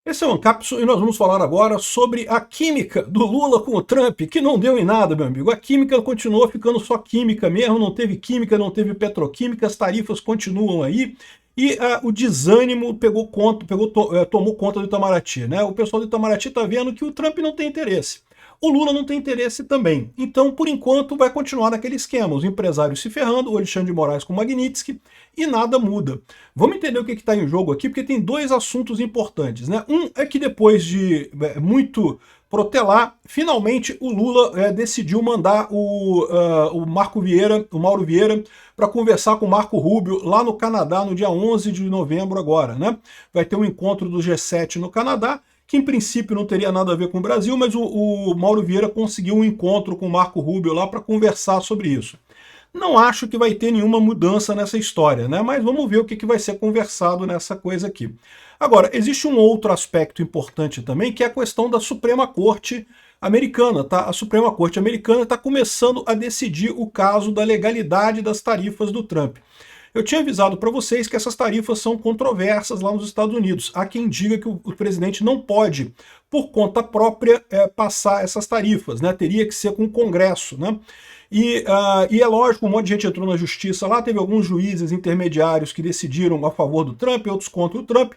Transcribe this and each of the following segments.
Esse é o Ancapsu e nós vamos falar agora sobre a química do Lula com o Trump, que não deu em nada, meu amigo. A química continuou ficando só química mesmo, não teve química, não teve petroquímica, as tarifas continuam aí e o desânimo tomou conta do Itamaraty, né? O pessoal do Itamaraty está vendo que o Trump não tem interesse. O Lula não tem interesse também. Então, por enquanto, vai continuar naquele esquema. Os empresários se ferrando, o Alexandre de Moraes com o Magnitsky, e nada muda. Vamos entender o que está em jogo aqui, porque tem dois assuntos importantes, né? Um é que depois de muito protelar, finalmente o Lula decidiu mandar o Mauro Vieira, para conversar com o Marco Rubio lá no Canadá, no dia 11 de novembro agora, né? Vai ter um encontro do G7 no Canadá, que em princípio não teria nada a ver com o Brasil, mas o Mauro Vieira conseguiu um encontro com o Marco Rubio lá para conversar sobre isso. Não acho que vai ter nenhuma mudança nessa história, né? Mas vamos ver o que vai ser conversado nessa coisa aqui. Agora, existe um outro aspecto importante também, que é a questão da Suprema Corte americana, tá? A Suprema Corte americana está começando a decidir o caso da legalidade das tarifas do Trump. Eu tinha avisado para vocês que essas tarifas são controversas lá nos Estados Unidos. Há quem diga que o presidente não pode, por conta própria, passar essas tarifas, né? Teria que ser com o Congresso, né? E é lógico, um monte de gente entrou na justiça lá, teve alguns juízes intermediários que decidiram a favor do Trump, outros contra o Trump,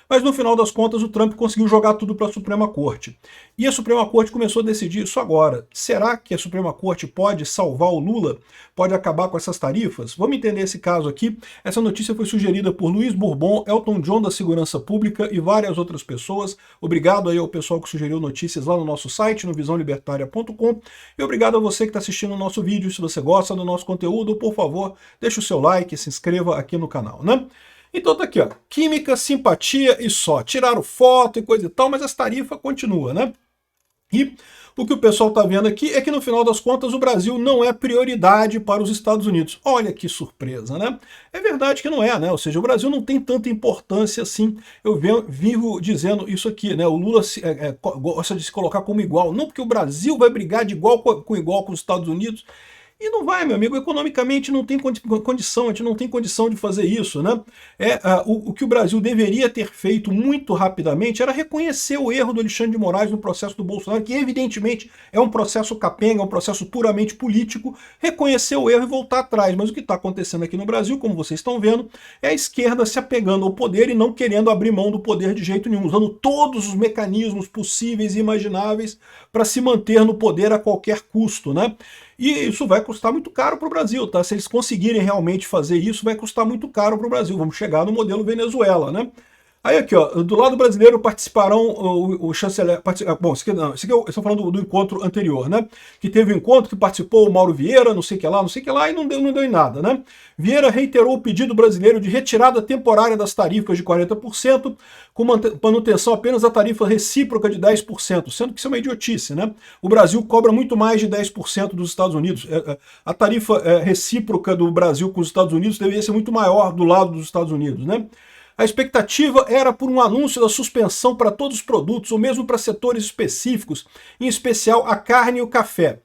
mas no final das contas o Trump conseguiu jogar tudo para a Suprema Corte. E a Suprema Corte começou a decidir isso agora. Será que a Suprema Corte pode salvar o Lula? Pode acabar com essas tarifas? Vamos entender esse caso aqui. Essa notícia foi sugerida por Luiz Bourbon, Elton John da Segurança Pública e várias outras pessoas. Obrigado aí ao pessoal que sugeriu notícias lá no nosso site, no visãolibertaria.com. E obrigado a você que está assistindo o nosso vídeo. Se você gosta do nosso conteúdo, por favor, deixe o seu like e se inscreva aqui no canal, né? Então tá aqui, ó, química, simpatia e só. Tiraram foto e coisa e tal, mas as tarifas continuam, né? E o que o pessoal está vendo aqui é que, no final das contas, o Brasil não é prioridade para os Estados Unidos. Olha que surpresa, né? É verdade que não é, né? Ou seja, o Brasil não tem tanta importância assim. Eu vivo dizendo isso aqui, né? O Lula gosta de se colocar como igual. Não porque o Brasil vai brigar de igual com igual com os Estados Unidos. E não vai, meu amigo, economicamente não tem condição, a gente não tem condição de fazer isso, né? O que o Brasil deveria ter feito muito rapidamente era reconhecer o erro do Alexandre de Moraes no processo do Bolsonaro, que evidentemente é um processo capenga, é um processo puramente político, reconhecer o erro e voltar atrás. Mas o que está acontecendo aqui no Brasil, como vocês estão vendo, é a esquerda se apegando ao poder e não querendo abrir mão do poder de jeito nenhum, usando todos os mecanismos possíveis e imagináveis para se manter no poder a qualquer custo, né? E isso vai custar muito caro para o Brasil, tá? Se eles conseguirem realmente fazer isso, vai custar muito caro para o Brasil. Vamos chegar no modelo Venezuela, né? Aí aqui, ó, do lado brasileiro participarão o chanceler... Bom, isso aqui, não, isso aqui eu estou falando do encontro anterior, né? Que teve um encontro que participou o Mauro Vieira, não sei o que lá, e não deu em nada, né? Vieira reiterou o pedido brasileiro de retirada temporária das tarifas de 40%, com manutenção apenas da tarifa recíproca de 10%, sendo que isso é uma idiotice, né? O Brasil cobra muito mais de 10% dos Estados Unidos. A tarifa recíproca do Brasil com os Estados Unidos deveria ser muito maior do lado dos Estados Unidos, né? A expectativa era por um anúncio da suspensão para todos os produtos, ou mesmo para setores específicos, em especial a carne e o café.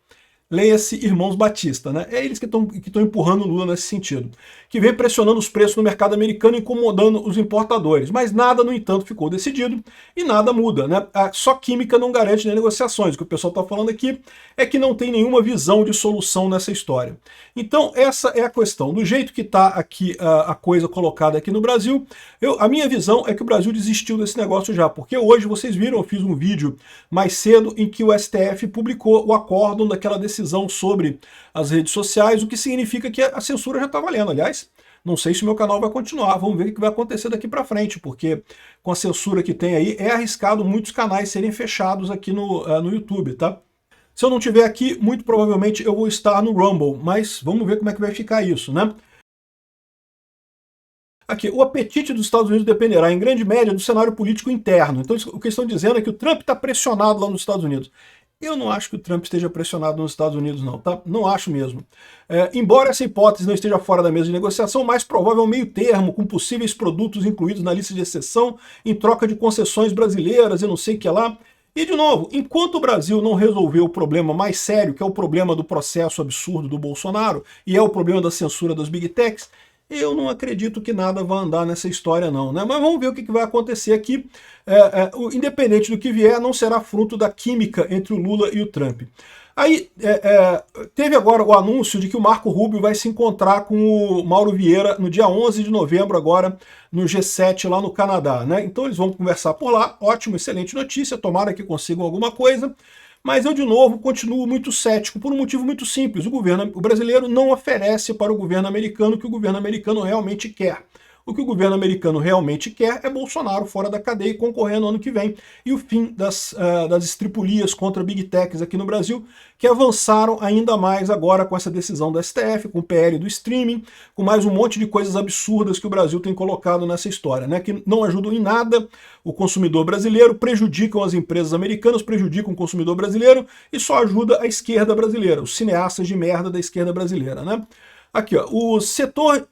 Leia-se Irmãos Batista, né? É eles que estão empurrando o Lula nesse sentido. Que vem pressionando os preços no mercado americano, incomodando os importadores. Mas nada, no entanto, ficou decidido e nada muda, né? Só química não garante nem negociações. O que o pessoal está falando aqui é que não tem nenhuma visão de solução nessa história. Então, essa é a questão. Do jeito que está aqui a coisa colocada aqui no Brasil, a minha visão é que o Brasil desistiu desse negócio já. Porque hoje, vocês viram, eu fiz um vídeo mais cedo em que o STF publicou o acórdão daquela decisão sobre as redes sociais, o que significa que a censura já está valendo. Aliás, não sei se o meu canal vai continuar, vamos ver o que vai acontecer daqui para frente, porque com a censura que tem aí, é arriscado muitos canais serem fechados aqui no YouTube, tá? Se eu não estiver aqui, muito provavelmente eu vou estar no Rumble, mas vamos ver como é que vai ficar isso, né? Aqui, o apetite dos Estados Unidos dependerá, em grande média, do cenário político interno. Então, o que estão dizendo é que o Trump está pressionado lá nos Estados Unidos. Eu não acho que o Trump esteja pressionado nos Estados Unidos, não, tá? Não acho mesmo. Embora essa hipótese não esteja fora da mesa de negociação, o mais provável é um meio termo, com possíveis produtos incluídos na lista de exceção, em troca de concessões brasileiras e não sei o que lá. E, de novo, enquanto o Brasil não resolveu o problema mais sério, que é o problema do processo absurdo do Bolsonaro, e é o problema da censura das Big Techs, eu não acredito que nada vai andar nessa história não, né? Mas vamos ver o que vai acontecer aqui. Independente do que vier, não será fruto da química entre o Lula e o Trump. Aí teve agora o anúncio de que o Marco Rubio vai se encontrar com o Mauro Vieira no dia 11 de novembro agora no G7 lá no Canadá, né? Então eles vão conversar por lá, ótimo, excelente notícia, tomara que consigam alguma coisa. Mas eu, de novo, continuo muito cético por um motivo muito simples. O brasileiro não oferece para o governo americano o que o governo americano realmente quer. O que o governo americano realmente quer é Bolsonaro fora da cadeia e concorrendo ano que vem. E o fim das estripulias contra Big Techs aqui no Brasil, que avançaram ainda mais agora com essa decisão do STF, com o PL do streaming, com mais um monte de coisas absurdas que o Brasil tem colocado nessa história, né? Que não ajudam em nada o consumidor brasileiro, prejudicam as empresas americanas, prejudicam o consumidor brasileiro e só ajuda a esquerda brasileira, os cineastas de merda da esquerda brasileira, né? Aqui, ó, o setor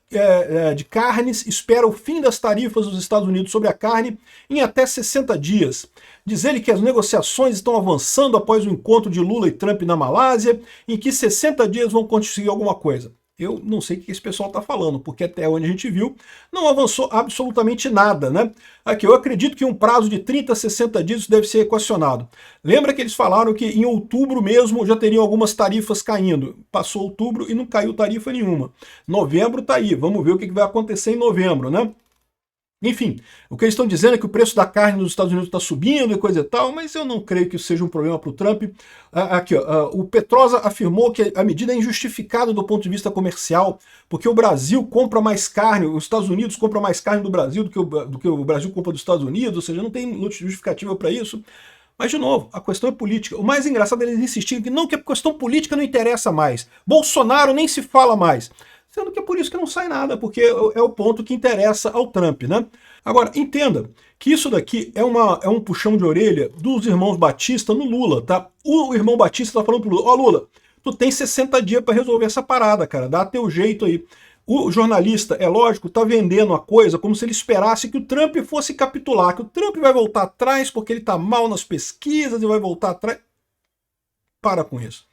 de carnes espera o fim das tarifas dos Estados Unidos sobre a carne em até 60 dias. Diz ele que as negociações estão avançando após o encontro de Lula e Trump na Malásia, em que 60 dias vão conseguir alguma coisa. Eu não sei o que esse pessoal está falando, porque até onde a gente viu, não avançou absolutamente nada, né? Aqui, eu acredito que um prazo de 30 a 60 dias isso deve ser equacionado. Lembra que eles falaram que em outubro mesmo já teriam algumas tarifas caindo. Passou outubro e não caiu tarifa nenhuma. Novembro tá aí, vamos ver o que vai acontecer em novembro, né? Enfim, o que eles estão dizendo é que o preço da carne nos Estados Unidos está subindo e coisa e tal, mas eu não creio que isso seja um problema para o Trump. Aqui, ó, o Petrosa afirmou que a medida é injustificada do ponto de vista comercial, porque o Brasil compra mais carne, os Estados Unidos compram mais carne do Brasil do que o Brasil compra dos Estados Unidos, ou seja, não tem justificativa para isso. Mas, de novo, a questão é política. O mais engraçado é eles insistirem que a questão política não interessa mais. Bolsonaro nem se fala mais. Sendo que é por isso que não sai nada, porque é o ponto que interessa ao Trump, né? Agora, entenda que isso daqui é um puxão de orelha dos irmãos Batista no Lula, tá? O irmão Batista tá falando pro Lula, ó Lula, tu tem 60 dias para resolver essa parada, cara, dá teu jeito aí. O jornalista, é lógico, tá vendendo a coisa como se ele esperasse que o Trump fosse capitular, que o Trump vai voltar atrás porque ele tá mal nas pesquisas e vai voltar atrás. Para com isso.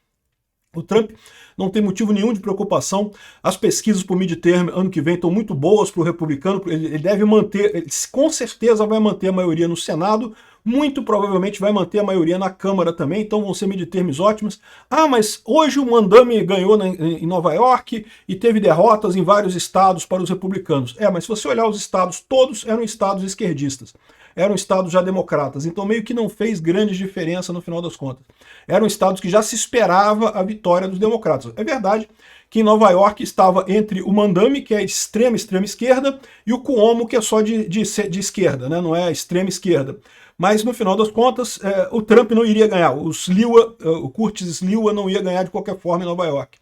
O Trump não tem motivo nenhum de preocupação. As pesquisas para o midterm ano que vem estão muito boas para o republicano. Ele deve manter, ele com certeza vai manter a maioria no Senado, muito provavelmente vai manter a maioria na Câmara também, então vão ser midterms ótimas. Ah, mas hoje o Mandami ganhou em Nova York e teve derrotas em vários estados para os republicanos. Mas se você olhar os estados, todos eram estados esquerdistas. Eram estados já democratas, então meio que não fez grande diferença no final das contas. Eram estados que já se esperava a vitória dos democratas. É verdade que em Nova York estava entre o Mandami, que é extrema esquerda, e o Cuomo, que é só de esquerda, né? Não é extrema esquerda. Mas no final das contas, o Trump não iria ganhar, o Curtis Sliwa não ia ganhar de qualquer forma em Nova York.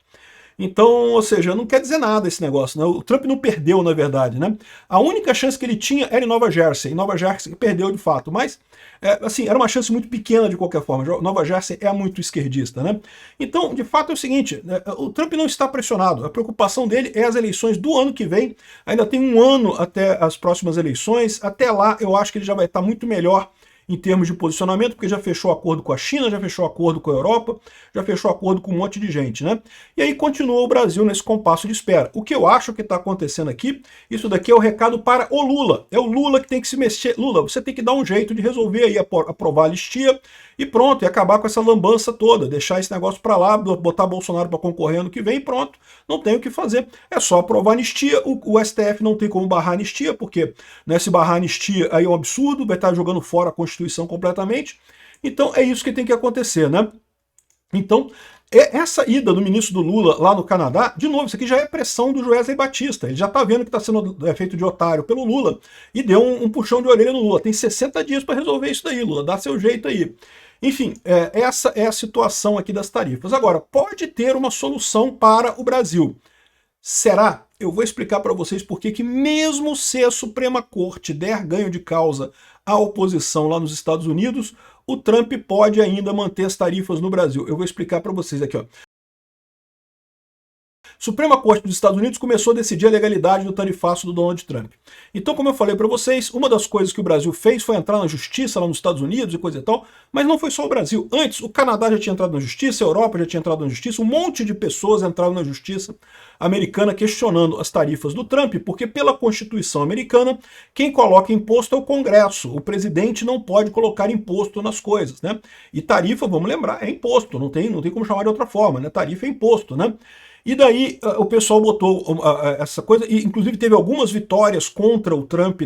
Então, ou seja, não quer dizer nada esse negócio, né? O Trump não perdeu, na verdade, né? A única chance que ele tinha era em Nova Jersey. Em Nova Jersey perdeu de fato, mas assim, era uma chance muito pequena de qualquer forma. Nova Jersey é muito esquerdista, né? Então, de fato é o seguinte, o Trump não está pressionado. A preocupação dele é as eleições do ano que vem. Ainda tem um ano até as próximas eleições. Até lá, eu acho que ele já vai estar muito melhor em termos de posicionamento, porque já fechou acordo com a China, já fechou acordo com a Europa, já fechou acordo com um monte de gente, né? E aí continua o Brasil nesse compasso de espera. O que eu acho que está acontecendo aqui, isso daqui é o recado para o Lula. É o Lula que tem que se mexer. Lula, você tem que dar um jeito de resolver aí, aprovar a anistia e pronto, e acabar com essa lambança toda, deixar esse negócio para lá, botar Bolsonaro para concorrer ano que vem e pronto, não tem o que fazer. É só aprovar a anistia, o STF não tem como barrar a anistia, porque né, se barrar a anistia aí é um absurdo, vai estar jogando fora a Constituição completamente. Então é isso que tem que acontecer, né? Então, essa ida do ministro do Lula lá no Canadá, de novo, isso aqui já é pressão do Joesley Batista. Ele já está vendo que está sendo feito de otário pelo Lula e deu um puxão de orelha no Lula. Tem 60 dias para resolver isso daí, Lula, dá seu jeito aí. Enfim, essa é a situação aqui das tarifas. Agora, pode ter uma solução para o Brasil. Será? Eu vou explicar para vocês por que mesmo se a Suprema Corte der ganho de causa à oposição lá nos Estados Unidos, o Trump pode ainda manter as tarifas no Brasil. Eu vou explicar para vocês aqui, ó. Suprema Corte dos Estados Unidos começou a decidir a legalidade do tarifaço do Donald Trump. Então, como eu falei para vocês, uma das coisas que o Brasil fez foi entrar na justiça lá nos Estados Unidos e coisa e tal, mas não foi só o Brasil. Antes, o Canadá já tinha entrado na justiça, a Europa já tinha entrado na justiça, um monte de pessoas entraram na justiça americana questionando as tarifas do Trump, porque pela Constituição americana, quem coloca imposto é o Congresso. O presidente não pode colocar imposto nas coisas, né? E tarifa, vamos lembrar, é imposto, não tem como chamar de outra forma, né? Tarifa é imposto, né? E daí o pessoal botou essa coisa, e inclusive teve algumas vitórias contra o Trump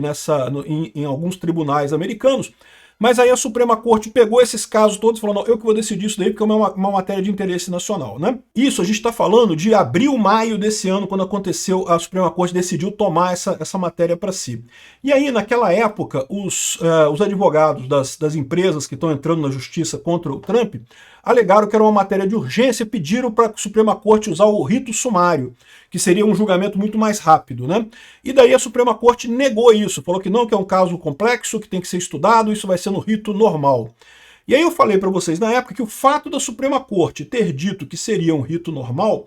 em alguns tribunais americanos, mas aí a Suprema Corte pegou esses casos todos e falou, não, eu que vou decidir isso daí porque é uma matéria de interesse nacional, né? Isso a gente está falando de abril, maio desse ano, quando aconteceu, a Suprema Corte decidiu tomar essa matéria para si. E aí, naquela época, os advogados das empresas que estão entrando na justiça contra o Trump alegaram que era uma matéria de urgência e pediram para a Suprema Corte usar o rito sumário, que seria um julgamento muito mais rápido, né? E daí a Suprema Corte negou isso, falou que não, que é um caso complexo, que tem que ser estudado, isso vai ser no rito normal. E aí eu falei para vocês na época que o fato da Suprema Corte ter dito que seria um rito normal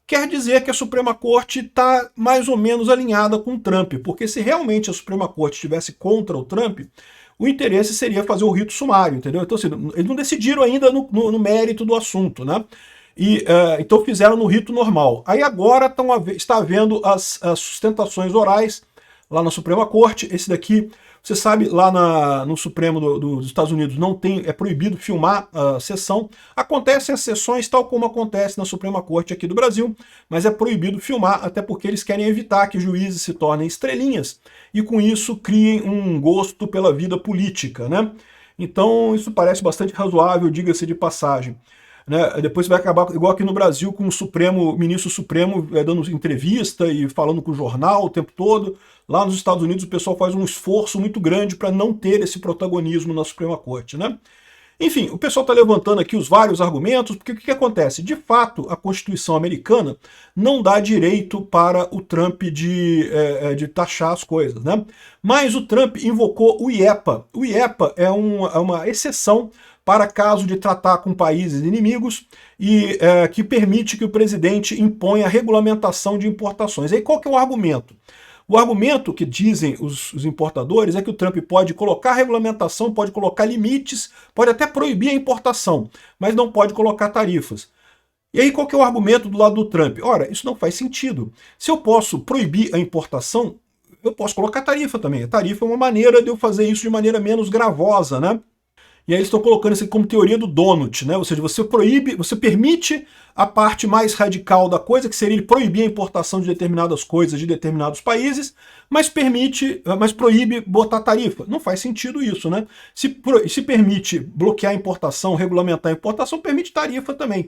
quer dizer que a Suprema Corte está mais ou menos alinhada com o Trump, porque se realmente a Suprema Corte estivesse contra o Trump, o interesse seria fazer o rito sumário, entendeu? Então, assim, eles não decidiram ainda no mérito do assunto, né? Então fizeram no rito normal. Aí agora está havendo as sustentações orais lá na Suprema Corte. Esse daqui, você sabe, lá no Supremo dos Estados Unidos é proibido filmar a sessão. Acontecem as sessões tal como acontece na Suprema Corte aqui do Brasil, mas é proibido filmar, até porque eles querem evitar que juízes se tornem estrelinhas e com isso criem um gosto pela vida política, né? Então isso parece bastante razoável, diga-se de passagem. Né? Depois vai acabar, igual aqui no Brasil, com o ministro Supremo dando entrevista e falando com o jornal o tempo todo. Lá nos Estados Unidos o pessoal faz um esforço muito grande para não ter esse protagonismo na Suprema Corte, né? Enfim, o pessoal está levantando aqui os vários argumentos, porque o que acontece? De fato, a Constituição americana não dá direito para o Trump de taxar as coisas, né? Mas o Trump invocou o IEPA. O IEPA é uma exceção para caso de tratar com países inimigos e que permite que o presidente imponha a regulamentação de importações. Aí qual que é o argumento? O argumento que dizem os importadores é que o Trump pode colocar regulamentação, pode colocar limites, pode até proibir a importação, mas não pode colocar tarifas. E aí qual que é o argumento do lado do Trump? Ora, isso não faz sentido. Se eu posso proibir a importação, eu posso colocar tarifa também. A tarifa é uma maneira de eu fazer isso de maneira menos gravosa, né? E aí eles estão colocando isso como teoria do donut, né? Ou seja, você permite a parte mais radical da coisa, que seria ele proibir a importação de determinadas coisas de determinados países, mas proíbe botar tarifa. Não faz sentido isso, né? Se permite bloquear a importação, regulamentar a importação, permite tarifa também.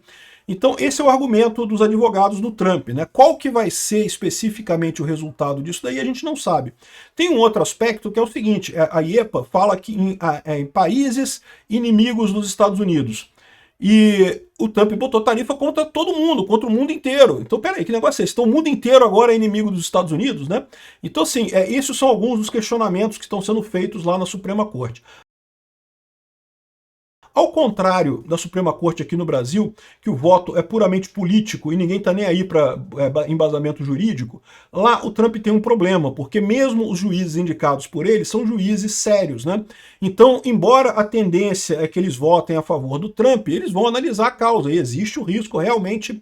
Então esse é o argumento dos advogados do Trump, né? Qual que vai ser especificamente o resultado disso daí a gente não sabe. Tem um outro aspecto que é o seguinte, a IEPA fala que em países inimigos dos Estados Unidos. E o Trump botou tarifa contra todo mundo, contra o mundo inteiro. Então, peraí, que negócio é esse? Então o mundo inteiro agora é inimigo dos Estados Unidos, né? Então, assim, esses são alguns dos questionamentos que estão sendo feitos lá na Suprema Corte. Ao contrário da Suprema Corte aqui no Brasil, que o voto é puramente político e ninguém está nem aí para embasamento jurídico, lá o Trump tem um problema, porque mesmo os juízes indicados por ele são juízes sérios, né? Então, embora a tendência é que eles votem a favor do Trump, eles vão analisar a causa, e existe o risco realmente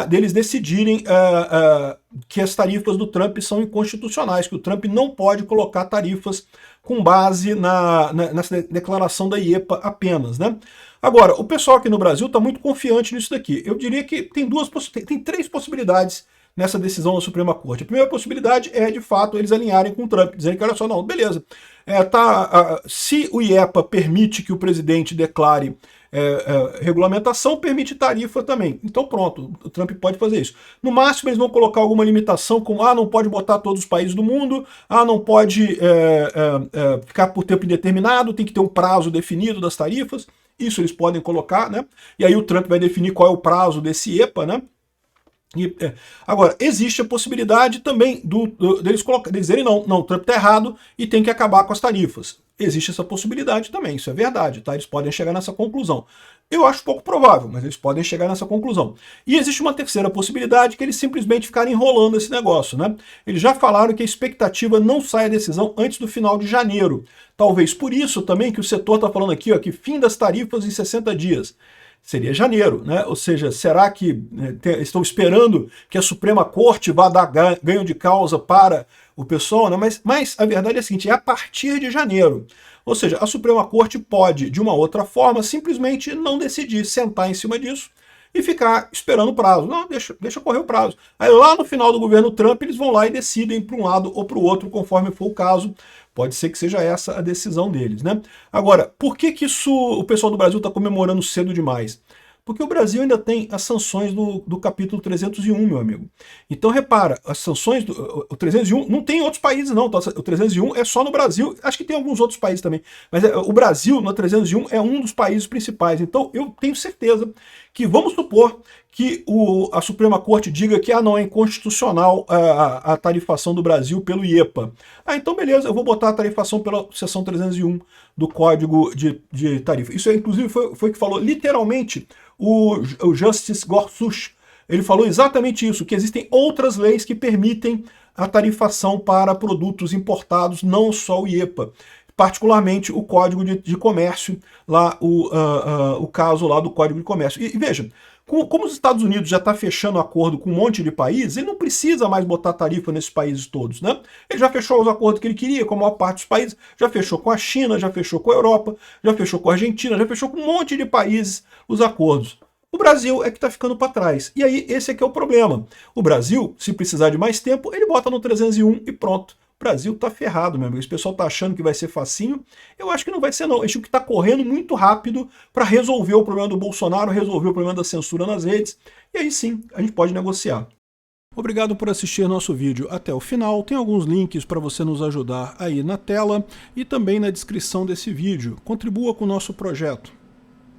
deles decidirem que as tarifas do Trump são inconstitucionais, que o Trump não pode colocar tarifas com base nessa declaração da IEPA apenas, né? Agora, o pessoal aqui no Brasil está muito confiante nisso daqui. Eu diria que tem três possibilidades nessa decisão da Suprema Corte. A primeira possibilidade é, de fato, eles alinharem com o Trump, dizendo que, olha só, não, beleza, se o IEPA permite que o presidente declare regulamentação, permite tarifa também. Então pronto, o Trump pode fazer isso. No máximo eles vão colocar alguma limitação, como não pode botar todos os países do mundo, não pode ficar por tempo indeterminado, tem que ter um prazo definido das tarifas. Isso eles podem colocar, né? E aí o Trump vai definir qual é o prazo desse IEPA, né? Agora, existe a possibilidade também deles dizerem não, o Trump está errado e tem que acabar com as tarifas. Existe essa possibilidade também, isso é verdade, tá? Eles podem chegar nessa conclusão. Eu acho pouco provável, mas eles podem chegar nessa conclusão. E existe uma terceira possibilidade, que eles simplesmente ficarem enrolando esse negócio, né? Eles já falaram que a expectativa não sai a decisão antes do final de janeiro. Talvez por isso também que o setor está falando aqui, ó, que fim das tarifas em 60 dias. Seria janeiro, né? Ou seja, será que estão esperando que a Suprema Corte vá dar ganho de causa para o pessoal, né? Mas a verdade é a seguinte, é a partir de janeiro. Ou seja, a Suprema Corte pode, de uma outra forma, simplesmente não decidir, sentar em cima disso e ficar esperando o prazo. Não, deixa correr o prazo. Aí lá no final do governo Trump, eles vão lá e decidem para um lado ou para o outro, conforme for o caso. Pode ser que seja essa a decisão deles, né? Agora, por que isso o pessoal do Brasil está comemorando cedo demais? Porque o Brasil ainda tem as sanções do capítulo 301, meu amigo. Então repara, as sanções o 301 não tem em outros países não, tá? O 301 é só no Brasil, acho que tem alguns outros países também, mas o Brasil no 301 é um dos países principais. Então eu tenho certeza que, vamos supor que a Suprema Corte diga que não é inconstitucional a tarifação do Brasil pelo IEPA. Então beleza, eu vou botar a tarifação pela seção 301 do Código de Tarifa. Isso inclusive foi que falou literalmente o Justice Gorsuch. Ele falou exatamente isso, que existem outras leis que permitem a tarifação para produtos importados, não só o IEPA. Particularmente o Código de Comércio, lá o caso lá do Código de Comércio. E veja, como os Estados Unidos já está fechando acordo com um monte de países, ele não precisa mais botar tarifa nesses países todos, né? Ele já fechou os acordos que ele queria com a maior parte dos países, já fechou com a China, já fechou com a Europa, já fechou com a Argentina, já fechou com um monte de países os acordos. O Brasil é que está ficando para trás. E aí esse é que é o problema. O Brasil, se precisar de mais tempo, ele bota no 301 e pronto. O Brasil tá ferrado, meu amigo. Esse pessoal tá achando que vai ser facinho. Eu acho que não vai ser, não. Eu acho que tá correndo muito rápido para resolver o problema do Bolsonaro, resolver o problema da censura nas redes. E aí sim, a gente pode negociar. Obrigado por assistir nosso vídeo até o final. Tem alguns links para você nos ajudar aí na tela e também na descrição desse vídeo. Contribua com o nosso projeto.